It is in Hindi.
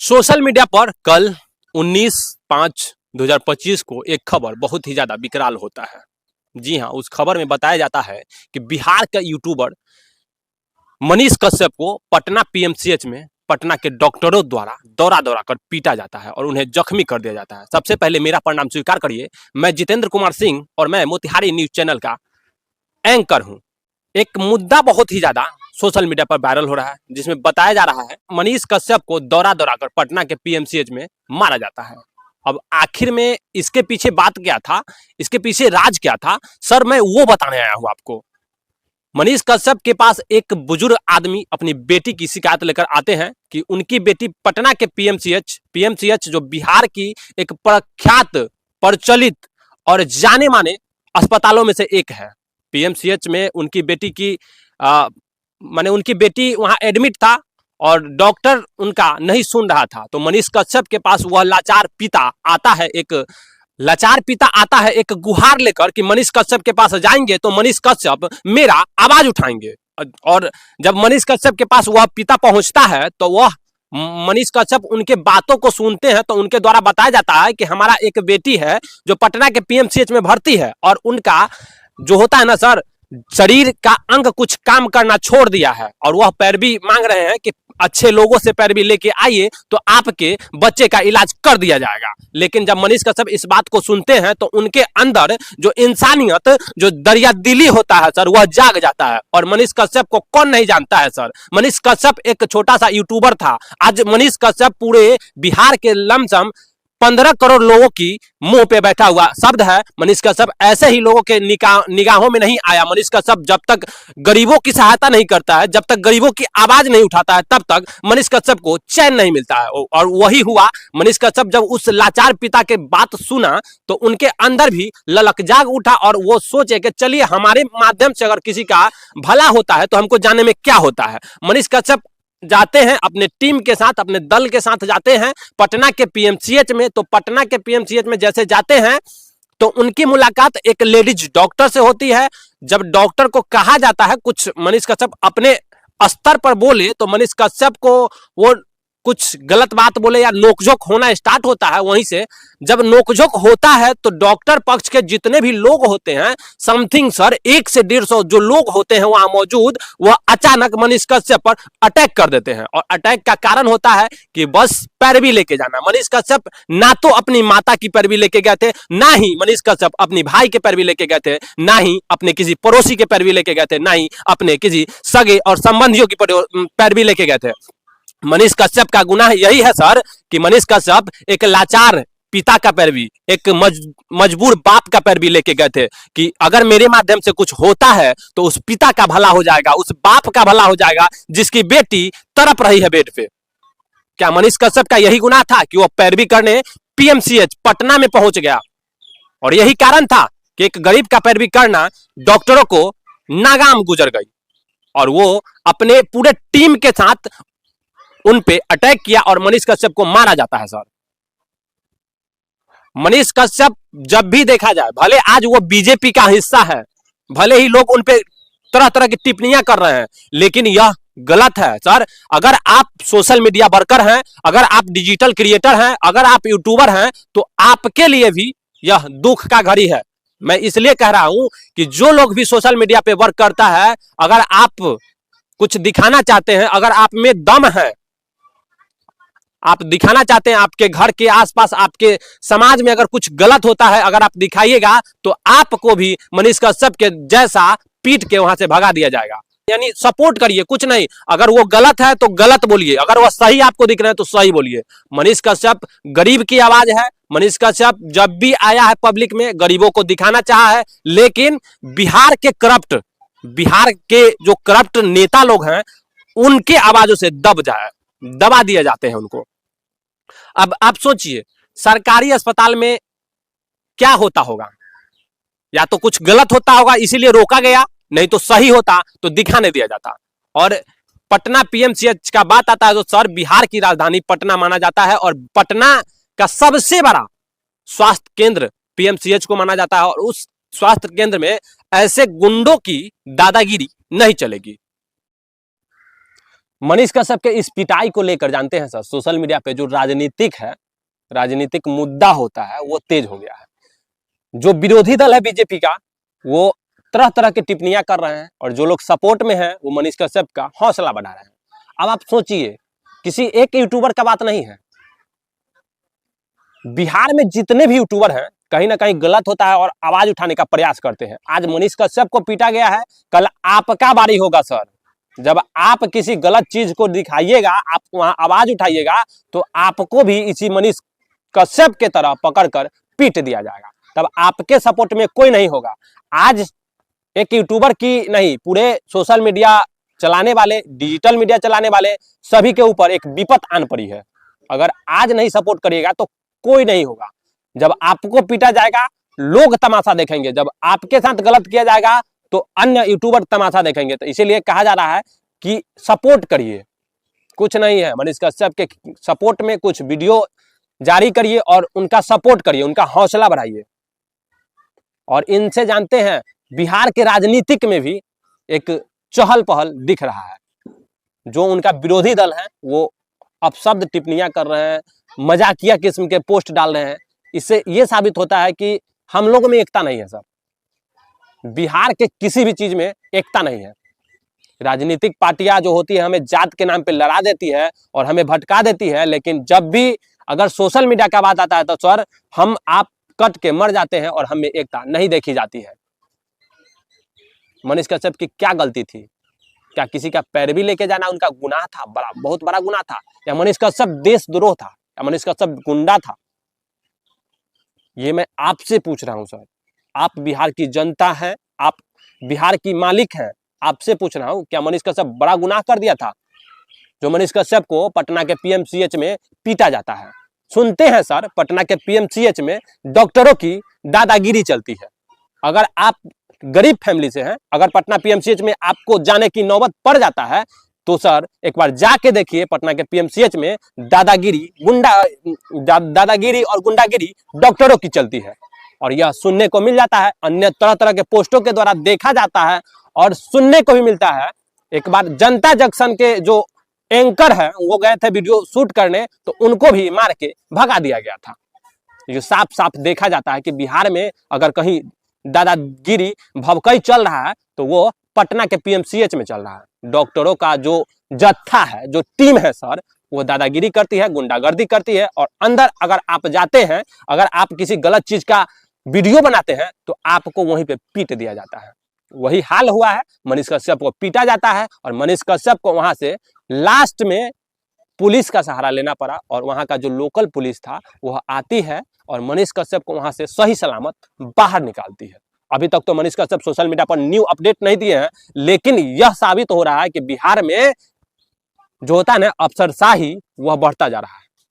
सोशल मीडिया पर कल 19/5/2025 को एक खबर बहुत ही ज्यादा विकराल होता है। जी हाँ, उस खबर में बताया जाता है कि बिहार का यूट्यूबर मनीष कश्यप को पटना पीएमसीएच में पटना के डॉक्टरों द्वारा दौरा दौरा कर पीटा जाता है और उन्हें जख्मी कर दिया जाता है। सबसे पहले मेरा प्रणाम स्वीकार करिए। मैं जितेंद्र कुमार सिंह और मैं मोतिहारी न्यूज चैनल का एंकर हूं। एक मुद्दा बहुत ही ज्यादा सोशल मीडिया पर वायरल हो रहा है, जिसमें बताया जा रहा है मनीष कश्यप को दौरा दौरा कर पटना के पीएमसीएच में मारा जाता है। अब आखिर में इसके पीछे बात क्या था, इसके पीछे राज क्या था, सर मैं वो बताने आया हूं आपको। मनीष कश्यप के पास एक बुजुर्ग आदमी अपनी बेटी की शिकायत लेकर आते हैं कि उनकी बेटी पटना के पीएमसीएच जो बिहार की एक प्रख्यात, प्रचलित और जाने माने अस्पतालों में से एक है। पीएमसीएच में उनकी बेटी की माने उनकी बेटी वहां एडमिट था और डॉक्टर उनका नहीं सुन रहा था। तो मनीष कश्यप के पास वह लाचार पिता आता है एक गुहार लेकर कि मनीष कश्यप के पास जाएंगे तो मनीष कश्यप मेरा आवाज उठाएंगे। और जब मनीष कश्यप के पास वह पिता पहुंचता है तो वह मनीष कश्यप उनके बातों को सुनते हैं। तो उनके द्वारा बताया जाता है कि हमारा एक बेटी है जो पटना के पीएमसीएच में भर्ती है और उनका जो होता है ना सर, शरीर का अंग कुछ काम करना छोड़ दिया है और वह पैरवी मांग रहे हैं कि अच्छे लोगों से पैरवी लेके आइए तो आपके बच्चे का इलाज कर दिया जाएगा। लेकिन जब मनीष कश्यप इस बात को सुनते हैं तो उनके अंदर जो इंसानियत, जो दरिया दिली होता है सर, वह जाग जाता है। और मनीष कश्यप को कौन नहीं जानता है सर। मनीष कश्यप एक छोटा सा यूट्यूबर था। आज मनीष कश्यप पूरे बिहार के लमसम 15 करोड़ लोगों की मुंह पे बैठा हुआ शब्द है। मनीष कश्यप ऐसे ही लोगों के निगाहों में नहीं आया। मनीष कश्यप जब तक गरीबों की सहायता नहीं करता है, जब तक गरीबों की आवाज नहीं उठाता है, तब तक मनीष कश्यप को चैन नहीं मिलता है। और वही हुआ। मनीष कश्यप जब उस लाचार पिता के बात सुना तो उनके अंदर भी ललक जाग उठा और वो सोचे कि चलिए हमारे माध्यम से अगर किसी का भला होता है तो हमको जानने में क्या होता है। मनीष कश्यप जाते हैं अपने टीम के साथ, अपने दल के साथ जाते हैं पटना के पीएमसीएच में। तो पटना के पीएमसीएच में जैसे जाते हैं तो उनकी मुलाकात एक लेडीज डॉक्टर से होती है। जब डॉक्टर को कहा जाता है कुछ मनीष कश्यप अपने स्तर पर बोले तो मनीष कश्यप को वो कुछ गलत बात बोले या नोकझोंक होना स्टार्ट होता है। वहीं से जब नोकझोंक होता है तो डॉक्टर पक्ष के जितने भी लोग होते हैं, समथिंग सर 1 से 150 जो लोग होते हैं वहां मौजूद, वह अचानक मनीष कश्यप पर अटैक कर देते हैं। और अटैक का कारण होता है कि बस पैरवी लेके जाना। मनीष कश्यप ना तो अपनी माता की पैरवी लेके गए थे, ना ही मनीष कश्यप अपनी भाई के पैरवी लेके गए थे, ना ही अपने किसी पड़ोसी के पैरवी लेके गए थे, ना ही अपने किसी सगे और संबंधियों की पैरवी लेके गए थे। मनीष कश्यप का गुनाह यही है सर कि मनीष कश्यप एक लाचार पिता का पैरवी, एक मजबूर बाप का पैरवी लेके गए थे कि अगर मेरे माध्यम से कुछ होता है तो उस पिता का भला हो जाएगा, उस बाप का भला हो जाएगा जिसकी बेटी तड़प रही है बेड पे। क्या मनीष कश्यप का यही गुनाह था कि वो पैरवी करने पीएमसीएच पटना में पहुंच गया? और यही कारण था कि एक गरीब का पैरवी करना डॉक्टरों को नाकाम गुजर गई और वो अपने पूरे टीम के साथ उन पे अटैक किया और मनीष कश्यप को मारा जाता है सर। मनीष कश्यप जब भी देखा जाए, भले आज वो बीजेपी का हिस्सा है, भले ही लोग उन पे तरह तरह की टिप्पणियां कर रहे हैं, लेकिन यह गलत है सर। अगर आप सोशल मीडिया वर्कर हैं, अगर आप डिजिटल क्रिएटर हैं, अगर आप यूट्यूबर हैं, तो आपके लिए भी यह दुख का घड़ी है। मैं इसलिए कह रहा हूं कि जो लोग भी सोशल मीडिया पे वर्क करता है, अगर आप कुछ दिखाना चाहते हैं, अगर आप में दम है, आप दिखाना चाहते हैं आपके घर के आसपास, आपके समाज में अगर कुछ गलत होता है, अगर आप दिखाइएगा तो आपको भी मनीष कश्यप के जैसा पीट के वहां से भगा दिया जाएगा। यानी सपोर्ट करिए, कुछ नहीं। अगर वो गलत है तो गलत बोलिए, अगर वो सही आपको दिख रहा है तो सही बोलिए। मनीष कश्यप गरीब की आवाज है। मनीष कश्यप जब भी आया है पब्लिक में गरीबों को दिखाना चाहा है, लेकिन बिहार के जो करप्ट नेता लोग हैं उनके आवाजों से दबा दिए जाते हैं उनको। अब आप सोचिए सरकारी अस्पताल में क्या होता होगा। या तो कुछ गलत होता होगा इसीलिए रोका गया, नहीं तो सही होता तो दिखाने दिया जाता। और पटना पीएमसीएच का बात आता है तो सर बिहार की राजधानी पटना माना जाता है और पटना का सबसे बड़ा स्वास्थ्य केंद्र पीएमसीएच को माना जाता है। और उस स्वास्थ्य केंद्र में ऐसे गुंडों की दादागिरी नहीं चलेगी। मनीष कश्यप के इस पिटाई को लेकर जानते हैं सर, सोशल मीडिया पे जो राजनीतिक मुद्दा होता है वो तेज हो गया है। जो विरोधी दल है बीजेपी का, वो तरह तरह की टिप्पणियां कर रहे हैं, और जो लोग सपोर्ट में हैं वो मनीष कश्यप का हौसला बढ़ा रहे हैं। अब आप सोचिए, किसी एक यूट्यूबर का बात नहीं है, बिहार में जितने भी यूट्यूबर हैं कहीं ना कहीं गलत होता है और आवाज उठाने का प्रयास करते हैं। आज मनीष कश्यप को पीटा गया है, कल आपका बारी होगा सर। जब आप किसी गलत चीज को दिखाइएगा, आप वहां आवाज उठाइएगा, तो आपको भी इसी मनीष कश्यप के तरह पकड़कर पीट दिया जाएगा। तब आपके सपोर्ट में कोई नहीं होगा। आज एक यूट्यूबर की नहीं, पूरे सोशल मीडिया चलाने वाले, डिजिटल मीडिया चलाने वाले सभी के ऊपर एक विपत आन पड़ी है। अगर आज नहीं सपोर्ट करिएगा तो कोई नहीं होगा। जब आपको पीटा जाएगा लोग तमाशा देखेंगे, जब आपके साथ गलत किया जाएगा तो अन्य यूट्यूबर तमाशा देखेंगे। तो इसीलिए कहा जा रहा है कि सपोर्ट करिए, कुछ नहीं है। मनीष कश्यप के सपोर्ट में कुछ वीडियो जारी करिए और उनका सपोर्ट करिए, उनका हौसला बढ़ाइए। और इनसे जानते हैं बिहार के राजनीतिक में भी एक चहल पहल दिख रहा है। जो उनका विरोधी दल है वो अपशब्द टिप्पणियां कर रहे हैं, मजाकिया किस्म के पोस्ट डाल रहे हैं। इससे ये साबित होता है कि हम लोगों में एकता नहीं है सर। बिहार के किसी भी चीज में एकता नहीं है। राजनीतिक पार्टियां जो होती है हमें जात के नाम पे लड़ा देती है और हमें भटका देती है, लेकिन जब भी अगर सोशल मीडिया का बात आता है तो सर हम आप कट के मर जाते हैं और हमें एकता नहीं देखी जाती है। मनीष कश्यप की क्या गलती थी? क्या किसी का पैरवी लेके जाना उनका गुनाह था? बहुत बड़ा गुनाह था? या मनीष कश्यप देशद्रोह था? या मनीष कश्यप गुंडा था? ये मैं आपसे पूछ रहा हूं सर। आप बिहार की जनता है, आप बिहार की मालिक हैं, आपसे पूछ रहा हूं, क्या मनीष कश्यप बड़ा गुनाह कर दिया था जो मनीष कश्यप को पटना के पीएमसीएच में पीटा जाता है? सुनते हैं सर, पटना के पीएमसीएच में डॉक्टरों की दादागिरी चलती है। अगर आप गरीब फैमिली से हैं, अगर पटना पीएमसीएच में आपको जाने की नौबत पड़ जाता है तो सर एक बार जाके देखिए, पटना के पीएमसीएच में दादागिरी और गुंडागिरी डॉक्टरों की चलती है। और यह सुनने को मिल जाता है, अन्य तरह तरह के पोस्टों के द्वारा देखा जाता है और सुनने को भी मिलता है। एक बार जनता जंक्शन के जो एंकर है वो गए थे वीडियो शूट करने, तो उनको भी मार के भगा दिया गया था। ये साफ साफ देखा जाता है कि बिहार में अगर कहीं दादागिरी भभकई चल रहा है तो वो पटना के पीएमसीएच में चल रहा है। डॉक्टरों का जो जत्था है, जो टीम है सर, वो दादागिरी करती है, गुंडागर्दी करती है। और अंदर अगर आप जाते हैं, अगर आप किसी गलत चीज का वीडियो बनाते हैं तो आपको वहीं पे पीट दिया जाता है। वही हाल हुआ है, मनीष कश्यप को पीटा जाता है और मनीष कश्यप को वहां से लास्ट में पुलिस का सहारा लेना पड़ा। और वहां का जो लोकल पुलिस था वह आती है और मनीष कश्यप को वहां से सही सलामत बाहर निकालती है। अभी तक तो मनीष कश्यप सोशल मीडिया पर न्यू अपडेट नहीं दिए हैं, लेकिन यह साबित हो रहा है कि बिहार में जो होता है ना अफसरशाही, वह बढ़ता जा रहा है।